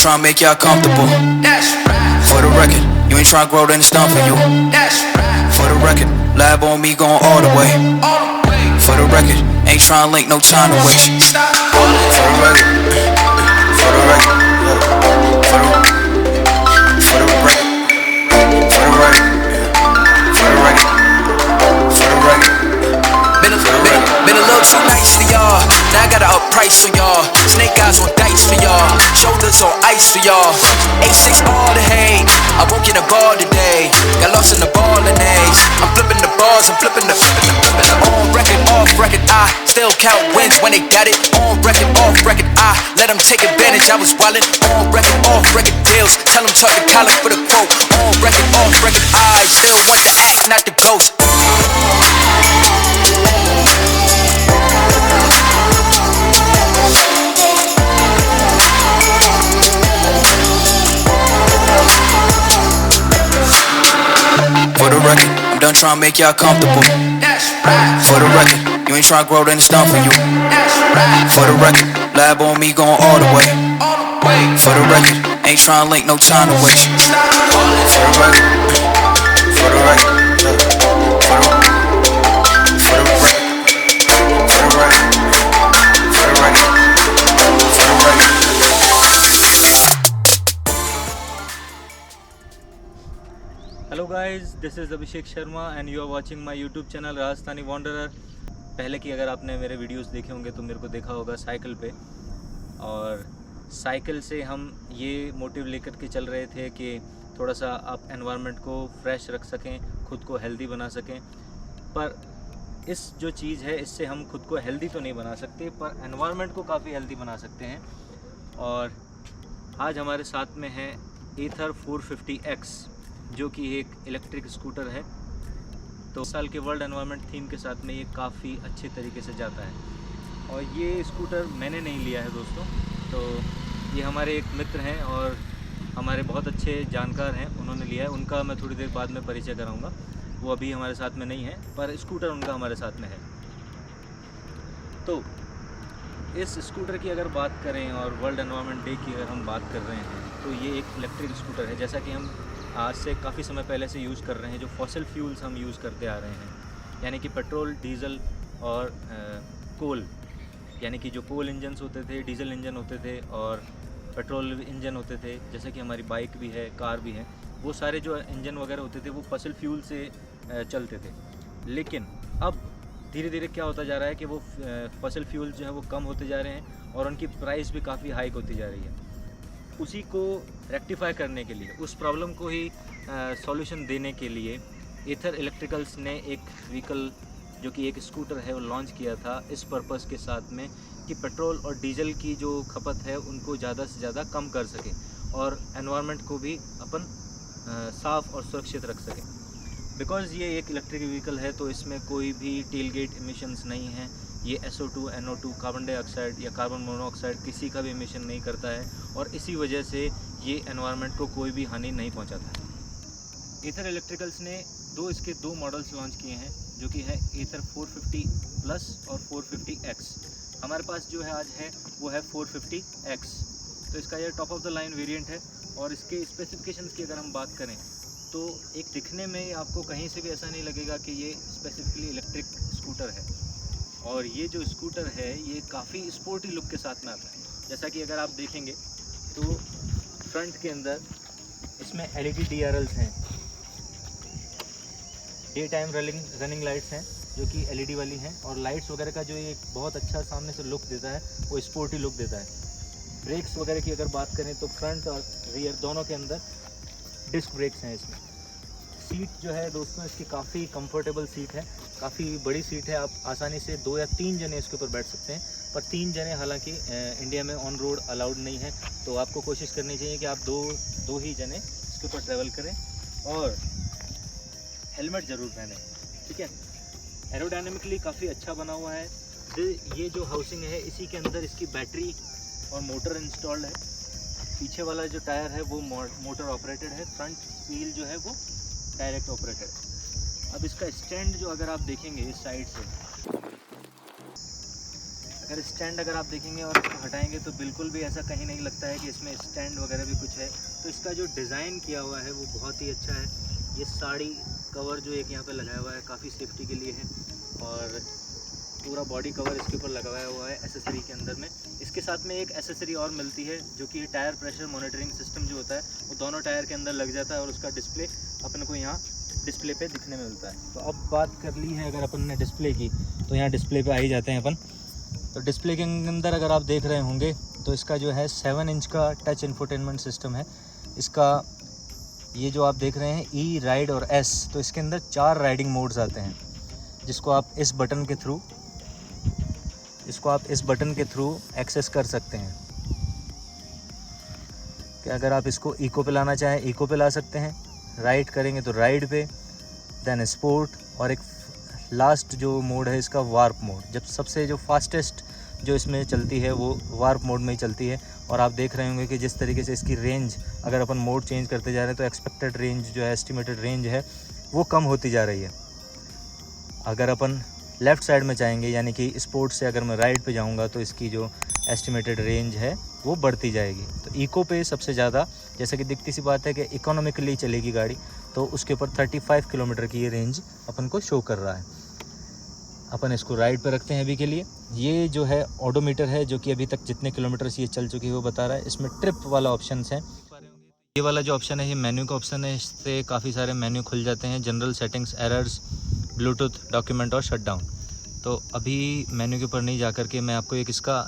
tryna make y'all comfortable. That's right. For the record, you ain't tryna grow, then it's done for you. That's right. For the record, lab on me going all the way. All the way. For the record, ain't tryna link, no time to waste. Stop. For the record, for the record, for the record, for the record, for the record, for the record. Been a little too nice for y'all. Now I gotta up price for y'all. Snake eyes on dice for y'all. Shoulders on ice for y'all. 8-6 all the hate. I won't get a ball today. Got lost in the ball and A's. I'm flipping the bars, I'm flipping the on record, off record. I still count wins when they got it. On record, off record. I let them take advantage. I was wildin'. On record, off record deals. Tell them talk to Colin for the quote. On record, off record. I still want the act, not the ghost. For the record, I'm done tryna make y'all comfortable. That's right. For the record, you ain't tryna grow, then it's done for you. That's right. For the record, lab on me going all the way. All the way. For the record, ain't tryna link, no time to waste. Stop. For the record, for the record, for the record, for the record, for the record, for the record, for the record. Hello guys, this is Abhishek Sharma and you are watching my YouTube channel Rajasthani wanderer. पहले की अगर आपने मेरे videos देखे होंगे तो मेरे को देखा होगा साइकिल पे, और साइकिल से हम ये मोटिव लेकर के चल रहे थे कि थोड़ा सा आप एनवायरनमेंट को फ्रेश रख सकें, खुद को हेल्दी बना सकें। पर इस जो चीज़ है, इससे हम खुद को हेल्दी तो नहीं बना सकते, पर एनवायरनमेंट को काफ़ी हेल्दी बना सकते हैं। और आज हमारे साथ में है एथर 450X, जो कि एक इलेक्ट्रिक स्कूटर है। तो साल के वर्ल्ड एनवायरनमेंट थीम के साथ में ये काफ़ी अच्छे तरीके से जाता है। और ये स्कूटर मैंने नहीं लिया है दोस्तों, तो ये हमारे एक मित्र हैं और हमारे बहुत अच्छे जानकार हैं, उन्होंने लिया है। उनका मैं थोड़ी देर बाद में परिचय कराऊंगा, वो अभी हमारे साथ में नहीं है, पर स्कूटर उनका हमारे साथ में है। तो इस स्कूटर की अगर बात करें और वर्ल्ड एनवायरनमेंट डे की अगर हम बात कर रहे हैं, तो ये एक इलेक्ट्रिक स्कूटर है, जैसा कि हम आज से काफ़ी समय पहले से यूज़ कर रहे हैं। जो फॉसिल फ्यूल्स हम यूज़ करते आ रहे हैं, यानी कि पेट्रोल, डीजल और कोल, यानी कि जो कोल इंजन्स होते थे, डीजल इंजन होते थे और पेट्रोल इंजन होते थे, जैसे कि हमारी बाइक भी है, कार भी है, वो सारे जो इंजन वगैरह होते थे वो फॉसिल फ्यूल से चलते थे। लेकिन अब धीरे धीरे क्या होता जा रहा है कि वो फॉसिल फ्यूल जो है वो कम होते जा रहे हैं और उनकी प्राइस भी काफ़ी हाइक होती जा रही है। उसी को रेक्टिफाई करने के लिए, उस प्रॉब्लम को ही सॉल्यूशन देने के लिए एथर इलेक्ट्रिकल्स ने एक व्हीकल, जो कि एक स्कूटर है, वो लॉन्च किया था इस पर्पस के साथ में कि पेट्रोल और डीजल की जो खपत है उनको ज़्यादा से ज़्यादा कम कर सकें और एनवायरनमेंट को भी अपन साफ़ और सुरक्षित रख सकें। बिकॉज़ ये एक इलेक्ट्रिक व्हीकल है, तो इसमें कोई भी टेल गेट इमिशंस नहीं हैं। ये SO2, NO2, कार्बन डाइऑक्साइड या कार्बन मोनोऑक्साइड किसी का भी इमिशन नहीं करता है, और इसी वजह से ये एनवायरनमेंट को कोई भी हानि नहीं पहुंचाता है। एथर इलेक्ट्रिकल्स ने इसके दो मॉडल्स लॉन्च किए हैं, जो कि है एथर 450+ और 450X। हमारे पास जो है आज है वो है 450X। तो इसका ये top of the line variant है। और इसके स्पेसिफिकेशंस की अगर हम बात करें तो एक दिखने में आपको कहीं से भी ऐसा नहीं लगेगा कि ये स्पेसिफिकली इलेक्ट्रिक स्कूटर है। और ये जो स्कूटर है ये काफ़ी स्पोर्टी लुक के साथ में आता है। जैसा कि अगर आप देखेंगे तो फ्रंट के अंदर इसमें LED DRLs हैं, डे टाइम रनिंग लाइट्स हैं जो कि LED वाली हैं, और लाइट्स वगैरह का जो ये बहुत अच्छा सामने से लुक देता है वो स्पोर्टी लुक देता है। ब्रेक्स वगैरह की अगर बात करें तो फ्रंट और रियर दोनों के अंदर डिस्क ब्रेक्स हैं इसमें। सीट जो है दोस्तों इसकी काफ़ी कंफर्टेबल सीट है, काफ़ी बड़ी सीट है। आप आसानी से 2 या 3 जने इसके ऊपर बैठ सकते हैं, पर 3 जने हालांकि इंडिया में ऑन रोड अलाउड नहीं है, तो आपको कोशिश करनी चाहिए कि आप दो ही जने इसके ऊपर ट्रैवल करें और हेलमेट ज़रूर पहनें, ठीक है। एरोडायनेमिकली काफ़ी अच्छा बना हुआ है। ये जो हाउसिंग है इसी के अंदर इसकी बैटरी और मोटर इंस्टॉल्ड है। पीछे वाला जो टायर है वो मोटर ऑपरेटेड है, फ्रंट व्हील जो है वो डायरेक्ट ऑपरेटेड है। अब इसका स्टैंड जो अगर आप देखेंगे इस साइड से, अगर स्टैंड अगर आप देखेंगे और इसको हटाएंगे तो बिल्कुल भी ऐसा कहीं नहीं लगता है कि इसमें स्टैंड वगैरह भी कुछ है। तो इसका जो डिज़ाइन किया हुआ है वो बहुत ही अच्छा है। ये साड़ी कवर जो एक यहाँ पे लगाया हुआ है काफ़ी सेफ्टी के लिए है, और पूरा बॉडी कवर इसके ऊपर लगाया हुआ है एसेसरी के अंदर में। इसके साथ में एक एसेसरी और मिलती है जो कि टायर प्रेशर मॉनिटरिंग सिस्टम जो होता है वो दोनों टायर के अंदर लग जाता है, और उसका डिस्प्ले अपन को यहाँ डिस्प्ले पे दिखने में मिलता है। तो अब बात कर ली है अगर अपन ने डिस्प्ले की, तो यहाँ डिस्प्ले पे आ ही जाते हैं अपन। तो डिस्प्ले के अंदर अगर आप देख रहे होंगे तो इसका जो है 7 इंच का टच इंफोटेनमेंट सिस्टम है। इसका ये जो आप देख रहे हैं ई, राइड और एस, तो इसके अंदर 4 राइडिंग मोड्स आते हैं, जिसको आप इस बटन के थ्रू एक्सेस कर सकते हैं। कि अगर आप इसको इको पे लाना चाहें इको पे ला सकते हैं, राइड करेंगे तो राइड पे, देन स्पोर्ट, और एक लास्ट जो मोड है इसका वार्प मोड। जब सबसे जो फास्टेस्ट जो इसमें चलती है वो वार्प मोड में ही चलती है। और आप देख रहे होंगे कि जिस तरीके से इसकी रेंज, अगर अपन मोड चेंज करते जा रहे हैं तो एक्सपेक्टेड रेंज जो है, एस्टिमेटेड रेंज है, वो कम होती जा रही है। अगर अपन लेफ़्ट साइड में चाहेंगे यानी कि स्पोर्ट से अगर मैं राइड पे जाऊंगा तो इसकी जो एस्टिमेटेड रेंज है वो बढ़ती जाएगी। तो इको पे सबसे ज़्यादा, जैसा कि दिखती सी बात है कि इकोनॉमिकली चलेगी गाड़ी, तो उसके ऊपर 35 किलोमीटर की ये रेंज अपन को शो कर रहा है। अपन इसको राइड पे रखते हैं अभी के लिए। ये जो है ओडोमीटर है जो कि अभी तक जितने किलोमीटर्स ये चल चुकी है वो बता रहा है। इसमें ट्रिप वाला ऑप्शन है। ये वाला जो ऑप्शन है ये मेन्यू का ऑप्शन है, इससे काफ़ी सारे मेन्यू खुल जाते हैं। General settings, errors, Bluetooth, document और शटडाउन। तो अभी मेन्यू के ऊपर नहीं जा कर के मैं आपको एक इसका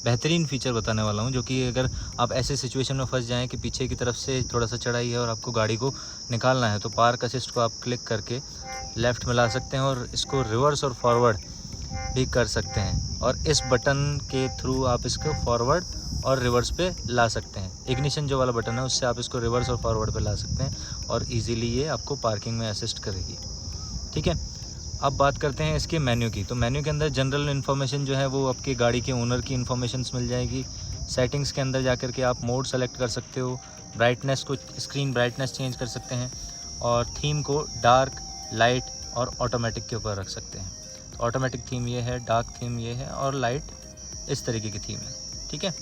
बेहतरीन फ़ीचर बताने वाला हूँ, जो कि अगर आप ऐसे सिचुएशन में फंस जाएं कि पीछे की तरफ से थोड़ा सा चढ़ाई है और आपको गाड़ी को निकालना है, तो पार्क असिस्ट को आप क्लिक करके लेफ़्ट में ला सकते हैं और इसको रिवर्स और फॉरवर्ड भी कर सकते हैं। और इस बटन के थ्रू आप इसको फॉरवर्ड और रिवर्स पे ला सकते हैं। इग्निशन जो वाला बटन है उससे आप इसको रिवर्स और फॉरवर्ड पे ला सकते हैं और इजीली ये आपको पार्किंग में असिस्ट करेगी। ठीक है, अब बात करते हैं इसके मेन्यू की। तो मेन्यू के अंदर जनरल इन्फॉर्मेशन जो है वो आपके गाड़ी के ओनर की इन्फॉर्मेशन मिल जाएगी। सेटिंग्स के अंदर जा कर के आप मोड सेलेक्ट कर सकते हो, ब्राइटनेस को, स्क्रीन ब्राइटनेस चेंज कर सकते हैं, और थीम को डार्क, लाइट और ऑटोमेटिक के ऊपर रख सकते हैं। तो ऑटोमेटिक थीम ये है, डार्क थीम ये है, और लाइट इस तरीके की थीम है। ठीक है,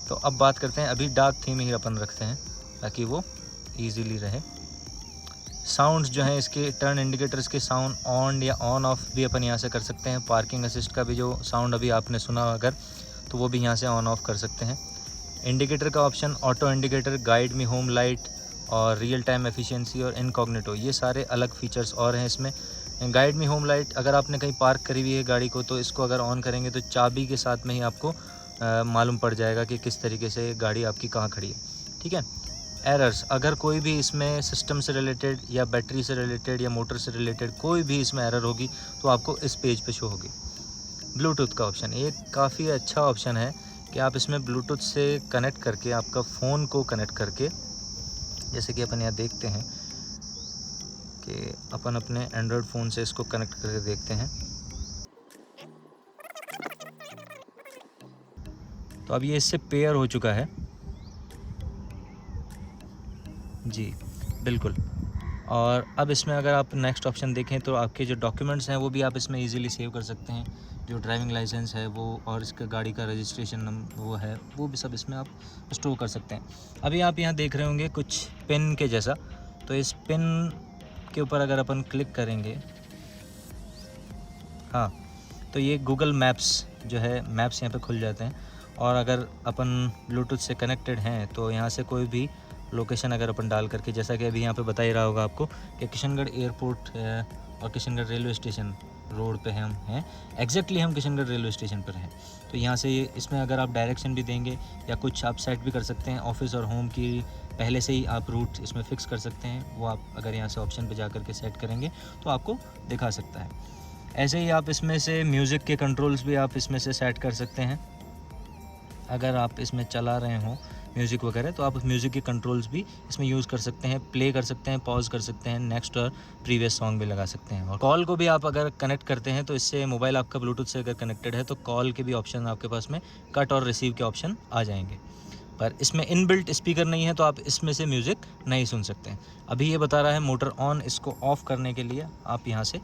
तो अब बात करते हैं, अभी डार्क थीम ही अपन रखते हैं ताकि वो ईजीली रहे। साउंड्स जो हैं इसके, टर्न इंडिकेटर्स के साउंड ऑन या ऑन ऑफ भी अपन यहाँ से कर सकते हैं। पार्किंग असिस्ट का भी जो साउंड अभी आपने सुना अगर, तो वो भी यहाँ से ऑन ऑफ कर सकते हैं। इंडिकेटर का option, auto indicator, guide me home light, और रियल टाइम एफिशिएंसी और इनकॉग्निटो, ये सारे अलग फीचर्स और हैं इसमें। गाइड मी होम लाइट, अगर आपने कहीं पार्क करी हुई है गाड़ी को तो इसको अगर ऑन करेंगे तो चाबी के साथ में ही आपको मालूम पड़ जाएगा कि किस तरीके से गाड़ी आपकी कहाँ खड़ी है। ठीक है। एरर्स, अगर कोई भी इसमें सिस्टम से रिलेटेड या बैटरी से रिलेटेड या मोटर से रिलेटेड कोई भी इसमें एरर होगी तो आपको इस पेज पे शो होगी। ब्लूटूथ का ऑप्शन, एक काफ़ी अच्छा ऑप्शन है कि आप इसमें ब्लूटूथ से कनेक्ट करके, आपका फ़ोन को कनेक्ट करके, जैसे कि अपन यहाँ देखते हैं कि अपन अपने एंड्रॉयड फ़ोन से इसको कनेक्ट करके देखते हैं। तो अब ये इससे पेयर हो चुका है जी, बिल्कुल। और अब इसमें अगर आप नेक्स्ट ऑप्शन देखें तो आपके जो डॉक्यूमेंट्स हैं वो भी आप इसमें इजीली सेव कर सकते हैं। जो ड्राइविंग लाइसेंस है वो, और इसका गाड़ी का रजिस्ट्रेशन नंबर वो है, वो भी सब इसमें आप स्टोर कर सकते हैं। अभी आप यहाँ देख रहे होंगे कुछ पिन के जैसा, तो इस पिन के ऊपर अगर अपन क्लिक करेंगे, हाँ, तो ये गूगल मैप्स जो है, मैप्स यहाँ पे खुल जाते हैं। और अगर अपन ब्लूटूथ से कनेक्टेड हैं तो यहाँ से कोई भी लोकेशन अगर अपन डाल करके, जैसा कि अभी यहाँ पे बता ही रहा होगा आपको कि किशनगढ़ एयरपोर्ट है और किशनगढ़ रेलवे स्टेशन रोड पे हम हैं, एग्जैक्टली हम किशनगढ़ रेलवे स्टेशन पर हैं। तो यहाँ से इसमें अगर आप डायरेक्शन भी देंगे या कुछ आप सेट भी कर सकते हैं, ऑफिस और होम की पहले से ही आप रूट इसमें फ़िक्स कर सकते हैं। वो आप अगर यहाँ से ऑप्शन पर जा कर के सेट करेंगे तो आपको दिखा सकता है। ऐसे ही आप इसमें से म्यूज़िक के कंट्रोल्स भी आप इसमें से सेट कर सकते हैं। अगर आप इसमें चला रहे हों म्यूज़िक वगैरह तो आप म्यूज़िक के कंट्रोल्स भी इसमें यूज़ कर सकते हैं, प्ले कर सकते हैं, पॉज कर सकते हैं, नेक्स्ट और प्रीवियस सॉन्ग भी लगा सकते हैं। और कॉल को भी आप अगर कनेक्ट करते हैं तो इससे मोबाइल आपका ब्लूटूथ से अगर कनेक्टेड है तो कॉल के भी ऑप्शन आपके पास में कट और रिसीव के ऑप्शन आ जाएंगे। पर इसमें इनबिल्ट स्पीकर नहीं है तो आप इसमें से म्यूज़िक नहीं सुन सकते हैं। अभी ये बता रहा है मोटर ऑन, इसको ऑफ़ करने के लिए आप यहाँ से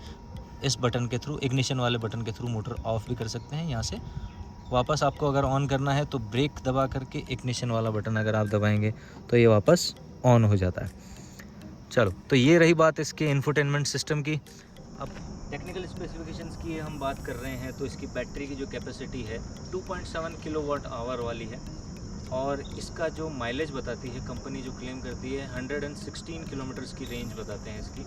इस बटन के थ्रू, इग्निशन वाले बटन के थ्रू मोटर ऑफ भी कर सकते हैं। यहाँ से वापस आपको अगर ऑन करना है तो ब्रेक दबा करके इग्निशन वाला बटन अगर आप दबाएंगे तो ये वापस ऑन हो जाता है। चलो, तो ये रही बात इसके इंफोटेनमेंट सिस्टम की। अब टेक्निकल स्पेसिफिकेशंस की हम बात कर रहे हैं तो इसकी बैटरी की जो कैपेसिटी है 2.7 किलोवाट आवर वाली है, और इसका जो माइलेज बताती है कंपनी, जो क्लेम करती है 116 किलोमीटर्स की रेंज बताते हैं इसकी।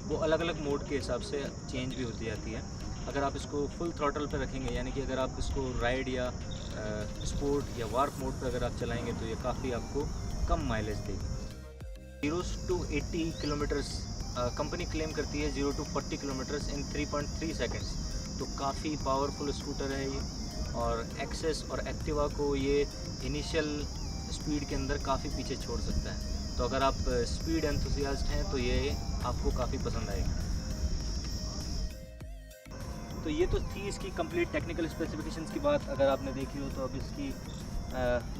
वो अलग अलग मोड के हिसाब से चेंज भी होती जाती है। अगर आप इसको फुल थ्रॉटल पे रखेंगे, यानी कि अगर आप इसको राइड या स्पोर्ट या वार्प मोड पे अगर आप चलाएंगे तो ये काफ़ी आपको कम माइलेज देगी। 0 to 80 किलोमीटर्स कंपनी क्लेम करती है, 0 to 40 किलोमीटर्स इन 3.3 सेकेंड्स। तो काफ़ी पावरफुल स्कूटर है ये, और एक्सेस और एक्टिवा को ये इनिशियल स्पीड के अंदर काफ़ी पीछे छोड़ सकता है। तो अगर आप स्पीड एंथुसियास्ट हैं तो ये आपको काफ़ी पसंद आएगी। तो ये तो थी इसकी कंप्लीट टेक्निकल स्पेसिफिकेशंस की बात। अगर आपने देखी हो तो अब इसकी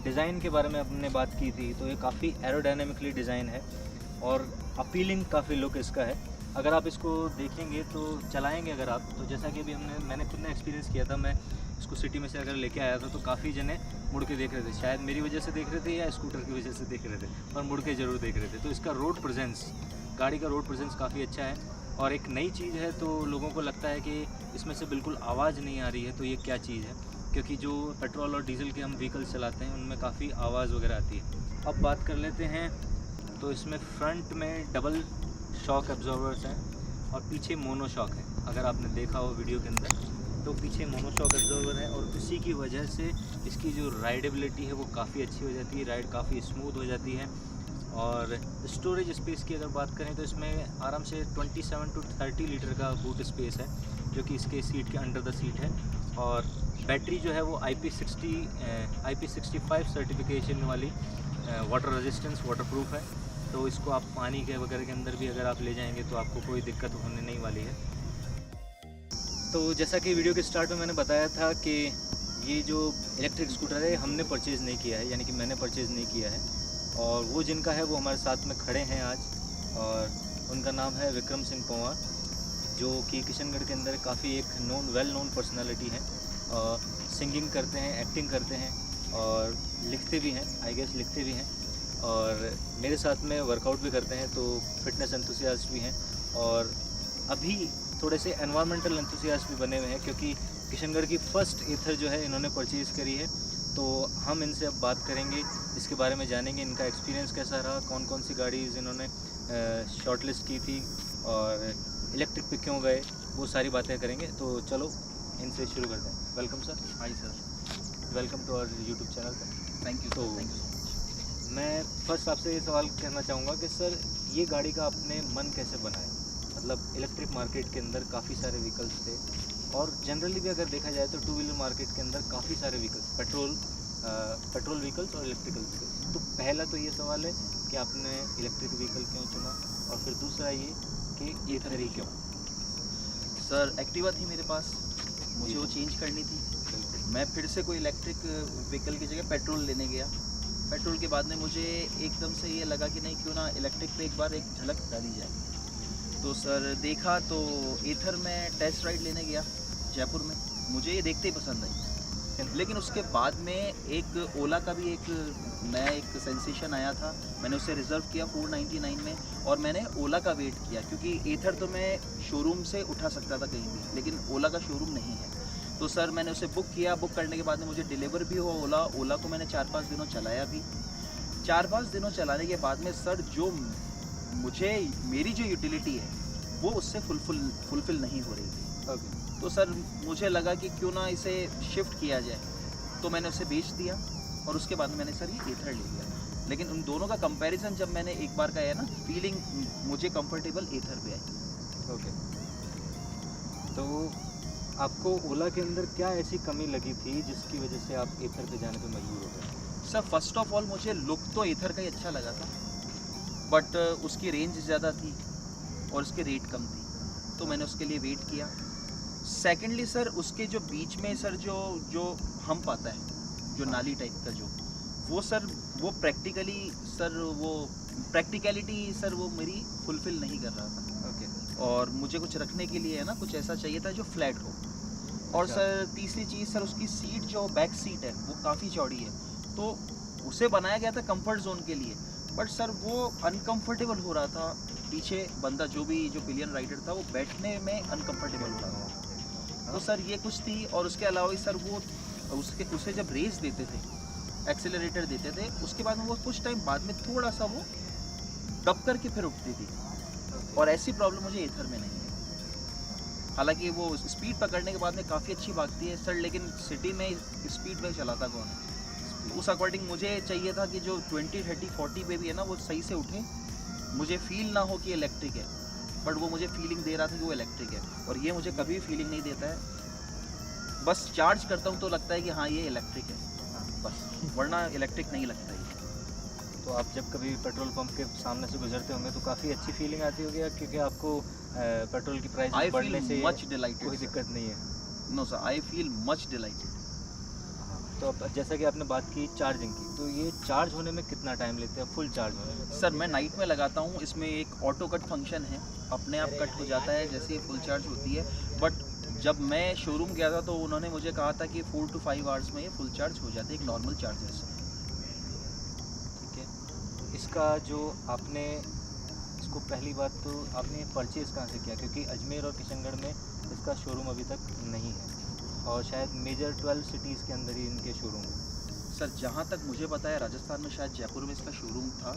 डिज़ाइन के बारे में हमने बात की थी, तो ये काफ़ी एरोडायनेमिकली डिज़ाइन है और अपीलिंग काफ़ी लुक इसका है। अगर आप इसको देखेंगे तो चलाएंगे अगर आप, तो जैसा कि अभी मैंने खुद ने एक्सपीरियंस किया था, मैं इसको सिटी में से अगर लेके आया था तो काफ़ी जने मुड़ के देख रहे थे। शायद मेरी वजह से देख रहे थे या स्कूटर की वजह से देख रहे थे, पर मुड़ के ज़रूर देख रहे थे। तो इसका रोड प्रेजेंस, गाड़ी का रोड प्रेजेंस काफ़ी अच्छा है। और एक नई चीज़ है तो लोगों को लगता है कि इसमें से बिल्कुल आवाज़ नहीं आ रही है, तो ये क्या चीज़ है, क्योंकि जो पेट्रोल और डीजल के हम व्हीकल्स चलाते हैं उनमें काफ़ी आवाज़ वगैरह आती है। अब बात कर लेते हैं, तो इसमें फ्रंट में डबल शॉक एब्जॉर्वर्स हैं और पीछे मोनो शॉक है। अगर आपने देखा हो वीडियो के अंदर तो पीछे मोनो शॉक एब्जॉर्वर है, और उसी की वजह से इसकी जो राइडेबिलिटी है वो काफ़ी अच्छी हो जाती है, राइड काफ़ी स्मूथ हो जाती है। और स्टोरेज स्पेस की अगर बात करें तो इसमें आराम से 27 to 30 लीटर का बूट स्पेस है, जो कि इसके सीट के अंडर द सीट है। और बैटरी जो है वो IP65 सर्टिफिकेशन वाली वाटर रेजिस्टेंस, वाटरप्रूफ है। तो इसको आप पानी के वगैरह के अंदर भी अगर आप ले जाएंगे तो आपको कोई दिक्कत होने नहीं वाली है। तो जैसा कि वीडियो के स्टार्ट में मैंने बताया था कि ये जो इलेक्ट्रिक स्कूटर है हमने परचेज़ नहीं किया है, यानी कि मैंने परचेज़ नहीं किया है, और वो जिनका है वो हमारे साथ में खड़े हैं आज, और उनका नाम है विक्रम सिंह पंवार, जो कि किशनगढ़ के अंदर काफ़ी एक वेल नोन पर्सनालिटी है। और सिंगिंग करते हैं, एक्टिंग करते हैं और लिखते भी हैं, आई गेस लिखते भी हैं, और मेरे साथ में वर्कआउट भी करते हैं, तो फिटनेस एंथुसियास्ट भी हैं। और अभी थोड़े से एनवायरमेंटल एंथुसियास्ट भी बने हुए हैं, क्योंकि किशनगढ़ की फ़र्स्ट एथर जो है इन्होंने परचेज़ करी है। तो हम इनसे अब बात करेंगे, इसके बारे में जानेंगे, इनका एक्सपीरियंस कैसा रहा, कौन कौन सी गाड़ीज़ इन्होंने शॉर्टलिस्ट की थी और इलेक्ट्रिक पे क्यों गए, वो सारी बातें करेंगे। तो चलो इनसे शुरू करते हैं। Welcome sir. Hi sir, welcome to our YouTube channel sir. Thank you तो थैंक यू सो मच। मैं फर्स्ट आपसे ये सवाल करना चाहूँगा कि सर ये गाड़ी का आपने मन कैसे बनाया? मतलब इलेक्ट्रिक मार्केट के अंदर काफ़ी सारे व्हीकल्स थे, और जनरली भी अगर देखा जाए तो टू व्हीलर मार्केट के अंदर काफ़ी सारे व्हीकल्स, पेट्रोल व्हीकल्स और इलेक्ट्रिकल व्हीकल्स। तो पहला तो ये सवाल है कि आपने इलेक्ट्रिक व्हीकल क्यों चुना, और फिर दूसरा ये कि एथर ही क्यों? सर एक्टिवा थी मेरे पास, मुझे वो चेंज करनी थी। मैं फिर से कोई इलेक्ट्रिक व्हीकल की जगह पेट्रोल लेने गया। पेट्रोल के बाद में मुझे एकदम से ये लगा कि नहीं, क्यों ना इलेक्ट्रिक पे एक बार एक झलक डाली जाए। तो सर देखा तो एथर में टेस्ट राइड लेने गया जयपुर में, मुझे ये देखते ही पसंद आई। लेकिन उसके बाद में एक ओला का भी एक नया एक सेंसेशन आया था, मैंने उसे रिज़र्व किया 499 में, और मैंने ओला का वेट किया, क्योंकि एथर तो मैं शोरूम से उठा सकता था कहीं भी, लेकिन ओला का शोरूम नहीं है। तो सर मैंने उसे बुक किया, बुक करने के बाद में मुझे डिलीवर भी हुआ ओला को मैंने 4-5 दिनों चलाया भी। 4-5 दिनों चलाने के बाद में सर जो मुझे मेरी जो यूटिलिटी है वो उससे फुलफिल नहीं हो रही थी। ओके। तो सर मुझे लगा कि क्यों ना इसे शिफ्ट किया जाए, तो मैंने उसे बेच दिया, और उसके बाद मैंने सर ये एथर ले लिया। लेकिन उन दोनों का कंपैरिजन जब मैंने एक बार का है ना, फीलिंग मुझे कंफर्टेबल एथर पे आई। ओके। तो आपको ओला के अंदर क्या ऐसी कमी लगी थी जिसकी वजह से आप एथर पे जाने पे मजबूर हो गए? सर फर्स्ट ऑफ ऑल मुझे लुक तो एथर का ही अच्छा लगा था, बट उसकी रेंज ज़्यादा थी और उसके रेट कम थी, तो मैंने उसके लिए वेट किया। सेकेंडली सर उसके जो बीच में सर जो हम्प आता है, जो नाली टाइप का वो सर वो प्रैक्टिकलिटी सर वो मेरी फुलफ़िल नहीं कर रहा था। ओके। और मुझे कुछ रखने के लिए है ना कुछ ऐसा चाहिए था जो फ्लैट हो। और अच्छा। सर तीसरी चीज़ सर उसकी सीट जो बैक सीट है वो काफ़ी चौड़ी है, तो उसे बनाया गया था कंफर्ट जोन के लिए, बट सर वो अनकंफर्टेबल हो रहा था। पीछे बंदा जो पिलियन राइडर था वो बैठने में अनकंफर्टेबल हो रहा था। तो सर ये कुछ थी। और उसके अलावा भी सर वो उसे जब रेस देते थे, एक्सेलरेटर देते थे, उसके बाद में वो कुछ टाइम बाद में थोड़ा सा वो दब करके फिर उठती थी। और ऐसी प्रॉब्लम मुझे एथर में नहीं है। हालांकि वो स्पीड पकड़ने के बाद में काफ़ी अच्छी भागती है सर, लेकिन सिटी में स्पीड में चलाता कौन है। तो उस अकॉर्डिंग मुझे चाहिए था कि जो 20, 30, 40 पे भी है ना वो सही से उठे, मुझे फील ना हो कि इलेक्ट्रिक है, बट वो मुझे फीलिंग दे रहा था कि वो इलेक्ट्रिक है। और ये मुझे कभी फीलिंग नहीं देता है, बस चार्ज करता हूँ तो लगता है कि हाँ ये इलेक्ट्रिक है, बस, वरना इलेक्ट्रिक नहीं लगता है। तो आप जब कभी पेट्रोल पंप के सामने से गुजरते होंगे तो काफ़ी अच्छी फीलिंग आती होगी, क्योंकि आपको पेट्रोल की प्राइस आई बढ़ने फील से मच डिलाइटेड। कोई दिक्कत नहीं है। No sir, I feel much delighted. तो अब जैसा कि आपने बात की चार्जिंग की, तो ये चार्ज होने में कितना टाइम लेते हैं फुल चार्ज होने में? सर मैं नाइट में लगाता हूँ, इसमें एक ऑटो कट फंक्शन है, अपने आप कट हो जाता है जैसे ही फुल चार्ज होती है। बट जब मैं शोरूम गया था तो उन्होंने मुझे कहा था कि 4 to 5 आवर्स में ये फुल चार्ज हो जाती है एक नॉर्मल चार्जर से। ठीक है। इसका जो आपने इसको पहली बात तो आपने परचेज़ कहाँ से किया, क्योंकि अजमेर और किशनगढ़ में इसका शोरूम अभी तक नहीं है, और शायद मेजर 12 सिटीज़ के अंदर ही इनके शोरूम है। सर जहाँ तक मुझे पता है राजस्थान में शायद जयपुर में इसका शोरूम था।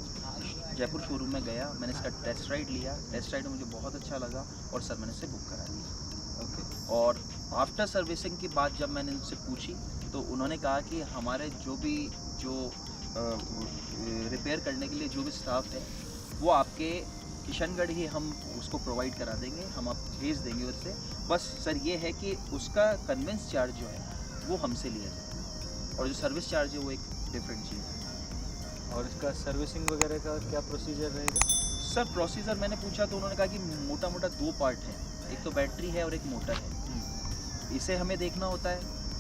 जयपुर शोरूम में गया, मैंने इसका टेस्ट राइड लिया, टेस्ट राइड में मुझे बहुत अच्छा लगा और सर मैंने इसे बुक करा दिया। ओके। और आफ्टर सर्विसिंग की बात जब मैंने उनसे पूछी तो उन्होंने कहा कि हमारे जो रिपेयर करने के लिए जो भी स्टाफ है वो आपके किशनगढ़ ही हम उसको प्रोवाइड करा देंगे, हम आप भेज देंगे उससे। बस सर ये है कि उसका कन्वेंस चार्ज जो है वो हमसे लिया जाए, और जो सर्विस चार्ज है वो एक डिफरेंट चीज़ है। और इसका सर्विसिंग वगैरह का क्या प्रोसीजर रहेगा? सर प्रोसीजर मैंने पूछा तो उन्होंने कहा कि मोटा मोटा 2 पार्ट है, एक तो बैटरी है और एक मोटर है, इसे हमें देखना होता है।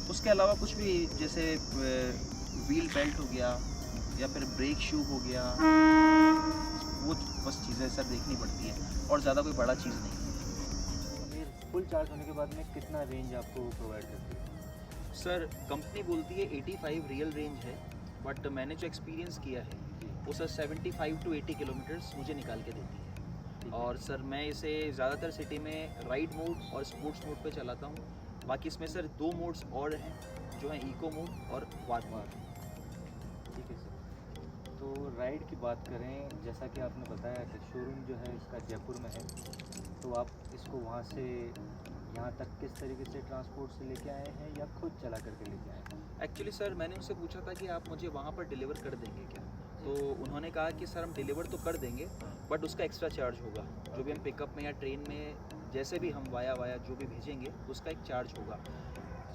उसके अलावा कुछ भी जैसे व्हील बेल्ट हो गया या फिर ब्रेक शू हो गया, वो बस चीज़ें सर देखनी पड़ती है और ज़्यादा कोई बड़ा चीज़ नहीं है। फुल चार्ज होने के बाद में कितना रेंज आपको प्रोवाइड करती है? सर कंपनी बोलती है 85 रियल रेंज है, बट मैंने जो एक्सपीरियंस किया है वो सर 75 to 80 किलोमीटर्स मुझे निकाल के देती है। और सर मैं इसे ज़्यादातर सिटी में राइड मोड और स्पोर्ट्स मोड पे चलाता हूँ। बाकी इसमें सर 2 मोड्स और हैं जो हैं इको मोड और वार मोड। ठीक है सर। तो राइड की बात करें, जैसा कि आपने बताया कि शोरूम जो है इसका जयपुर में है, तो आप इसको वहाँ से यहाँ तक किस तरीके से ट्रांसपोर्ट से लेके आए हैं या खुद चला करके लेके आए हैं? एक्चुअली सर मैंने उनसे पूछा था कि आप मुझे वहाँ पर डिलीवर कर देंगे क्या, तो उन्होंने कहा कि सर हम डिलीवर तो कर देंगे बट उसका एक्स्ट्रा चार्ज होगा। जो भी हम पिकअप में या ट्रेन में जैसे भी हम वाया जो भी भेजेंगे उसका एक चार्ज होगा।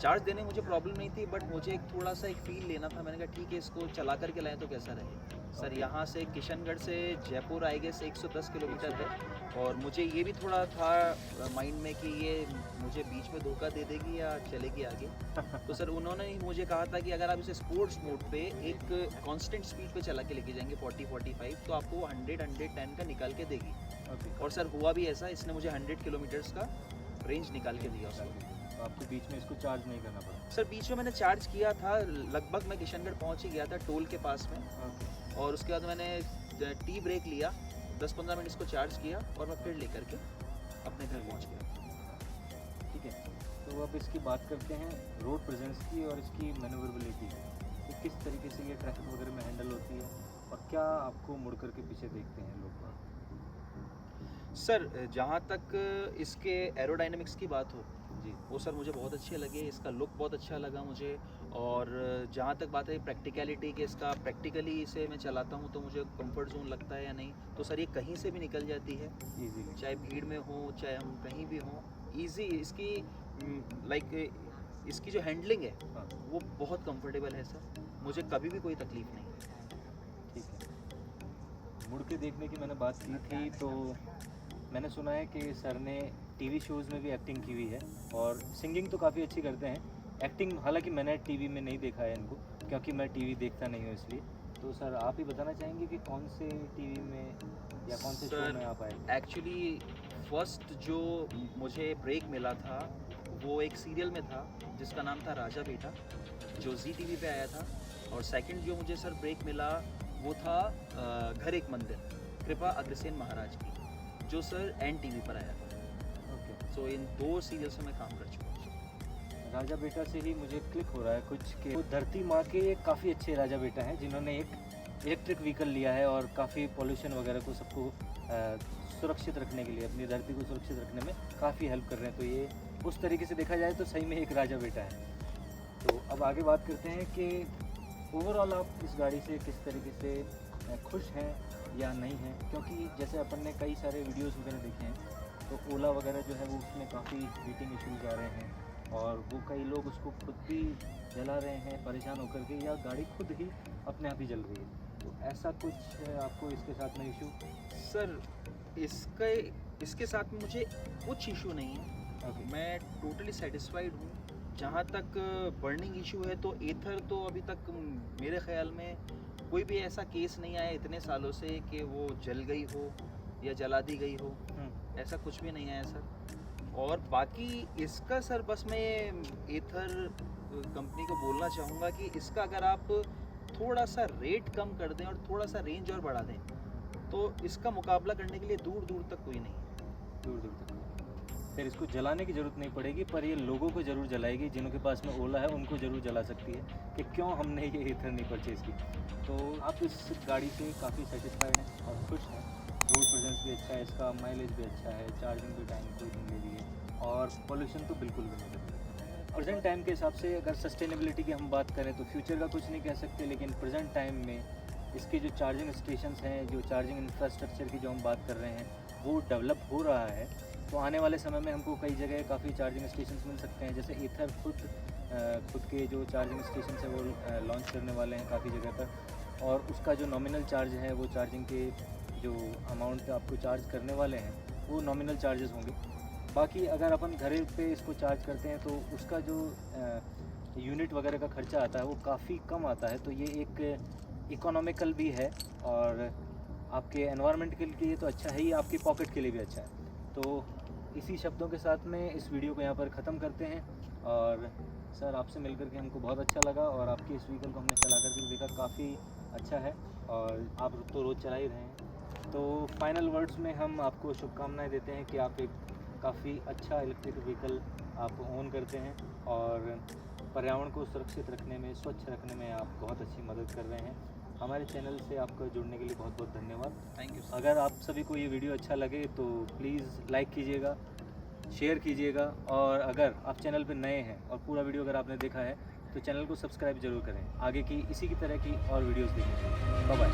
चार्ज देने में मुझे प्रॉब्लम नहीं थी, बट मुझे एक थोड़ा सा एक फ़ील लेना था। मैंने कहा ठीक है इसको चला करके लाएँ तो कैसा रहे। सर यहाँ से किशनगढ़ से जयपुर आएगे से 110 किलोमीटर है, और मुझे ये भी थोड़ा था माइंड में कि ये मुझे बीच में धोखा दे देगी या चलेगी आगे। तो सर उन्होंने मुझे कहा था कि अगर आप इसे स्पोर्ट्स मोड पे एक कांस्टेंट स्पीड पे चला के लेके जाएंगे 40-45 तो आपको वो 100-110 का निकाल के देगी। और सर हुआ भी ऐसा, इसने मुझे 100 किलोमीटर्स का रेंज निकाल के दिया उसको। तो आपको बीच में इसको चार्ज नहीं करना पड़ा? सर बीच में मैंने चार्ज किया था, लगभग मैं किशनगढ़ पहुंच ही गया था टोल के पास में, और उसके बाद मैंने टी ब्रेक लिया, 10-15 मिनट इसको चार्ज किया और मैं फिर लेकर के अपने घर पहुंच गया। ठीक है। तो अब इसकी बात करते हैं रोड प्रेजेंस की और इसकी मैन्यूवरेबिलिटी की, कि किस तरीके से ये ट्रैफिक वगैरह में हैंडल होती है और क्या आपको मुड़ कर के पीछे देखते हैं लोग? सर जहाँ तक इसके एरोडायनेमिक्स की बात हो जी, वो सर मुझे बहुत अच्छे लगे, इसका लुक बहुत अच्छा लगा मुझे। और जहाँ तक बात है प्रैक्टिकलिटी कि इसका प्रैक्टिकली इसे मैं चलाता हूँ तो मुझे कंफर्ट जोन लगता है या नहीं, तो सर ये कहीं से भी निकल जाती है, इजीली। चाहे भीड़ में हो चाहे हम कहीं भी हों। ईजी इसकी इसकी जो हैंडलिंग है हाँ, वो बहुत कंफर्टेबल है सर, मुझे कभी भी कोई तकलीफ नहीं। ठीक है। मुड़ के देखने की मैंने बात की थी, तो मैंने सुना है कि सर ने टीवी शोज़ में भी एक्टिंग की हुई है और सिंगिंग तो काफ़ी अच्छी करते हैं। एक्टिंग हालांकि मैंने टीवी में नहीं देखा है इनको, क्योंकि मैं टीवी देखता नहीं हूँ इसलिए। तो सर आप ही बताना चाहेंगे कि कौन से टीवी में या कौन से शो सर, में आप आए? एक्चुअली फर्स्ट जो मुझे ब्रेक मिला था वो एक सीरियल में था जिसका नाम था राजा बेटा, जो जी टीवी पे आया था। और सेकंड जो मुझे सर ब्रेक मिला वो था घर एक मंदिर, कृपा अग्रसेन महाराज की, जो सर एन टीवी पर आया था। ओके। सो इन 2 सीरियल्स में मैं काम कर चुका हूँ। राजा बेटा से ही मुझे क्लिक हो रहा है कुछ कि वो धरती माँ के काफ़ी अच्छे राजा बेटा हैं जिन्होंने एक इलेक्ट्रिक व्हीकल लिया है और काफ़ी पोल्यूशन वगैरह को सबको सुरक्षित रखने के लिए, अपनी धरती को सुरक्षित रखने में काफ़ी हेल्प कर रहे हैं। तो ये उस तरीके से देखा जाए तो सही में एक राजा बेटा है। तो अब आगे बात करते हैं कि ओवरऑल आप इस गाड़ी से किस तरीके से खुश हैं या नहीं हैं, क्योंकि जैसे अपन ने कई सारे वीडियोस वगैरह देखे हैं तो ओला वगैरह जो है वो उसमें काफ़ी हीटिंग इश्यूज़ आ रहे हैं और वो कई लोग उसको खुद भी जला रहे हैं परेशान होकर के, या गाड़ी खुद ही अपने आप ही जल रही है। तो ऐसा कुछ आपको इसके साथ में इशू? सर इसके साथ में मुझे कुछ इशू नहीं है। ओके। मैं टोटली सेटिस्फाइड हूँ। जहाँ तक बर्निंग इशू है तो एथर तो अभी तक मेरे ख्याल में कोई भी ऐसा केस नहीं आया इतने सालों से कि वो जल गई हो या जला दी गई हो, ऐसा कुछ भी नहीं आया सर। और बाकी इसका सर बस मैं एथर कंपनी को बोलना चाहूँगा कि इसका अगर आप थोड़ा सा रेट कम कर दें और थोड़ा सा रेंज और बढ़ा दें तो इसका मुकाबला करने के लिए दूर दूर तक कोई नहीं है। दूर दूर तक फिर इसको जलाने की ज़रूरत नहीं पड़ेगी, पर ये लोगों को ज़रूर जलाएगी जिनके पास में ओला है, उनको ज़रूर जला सकती है कि क्यों हमने ये एथर नहीं परचेज़ की। तो आप इस गाड़ी से काफ़ी सेटिस्फाइड हैं और खुश हैं। रोड प्रेजेंस भी अच्छा है, इसका माइलेज भी अच्छा है, चार्जिंग भी टाइम कोई नहीं ले रही है और पोल्यूशन तो बिल्कुल भी नहीं कर रही है। प्रेजेंट टाइम के हिसाब से अगर सस्टेनेबिलिटी की हम बात करें तो फ्यूचर का कुछ नहीं कह सकते, लेकिन प्रेजेंट टाइम में इसके जो चार्जिंग स्टेशंस हैं, जो चार्जिंग इंफ्रास्ट्रक्चर की जो हम बात कर रहे हैं, वो डेवलप हो रहा है। तो आने वाले समय में हमको कई जगह काफ़ी चार्जिंग स्टेशंस मिल सकते हैं। जैसे एथर खुद के जो चार्जिंग स्टेशन है वो लॉन्च करने वाले हैं काफ़ी जगह पर, और उसका जो नॉमिनल चार्ज है, वो चार्जिंग के जो अमाउंट आपको चार्ज करने वाले हैं वो नॉमिनल चार्जेस होंगे। बाकी अगर अपन घर पे इसको चार्ज करते हैं तो उसका जो यूनिट वगैरह का खर्चा आता है वो काफ़ी कम आता है। तो ये एक इकोनॉमिकल भी है और आपके एनवायरनमेंट के लिए तो अच्छा है ही, आपकी पॉकेट के लिए भी अच्छा है। तो इसी शब्दों के साथ में इस वीडियो को यहाँ पर ख़त्म करते हैं। और सर आपसे मिलकर के हमको बहुत अच्छा लगा और आपकी इस व्हीकल को हमने चला करके देखा, काफ़ी अच्छा है और आप तो रोज़ चला ही रहे हैं। तो फाइनल वर्ड्स में हम आपको शुभकामनाएं देते हैं कि आप एक काफ़ी अच्छा इलेक्ट्रिक व्हीकल आप ओन करते हैं और पर्यावरण को सुरक्षित रखने में, स्वच्छ रखने में आप बहुत अच्छी मदद कर रहे हैं। हमारे चैनल से आपको जुड़ने के लिए बहुत बहुत धन्यवाद। Thank you. अगर आप सभी को ये वीडियो अच्छा लगे तो प्लीज़ लाइक कीजिएगा, शेयर कीजिएगा, और अगर आप चैनल पर नए हैं और पूरा वीडियो अगर आपने देखा है तो चैनल को सब्सक्राइब ज़रूर करें आगे की इसी की तरह की और वीडियोज़ देखने के लिए। Bye bye.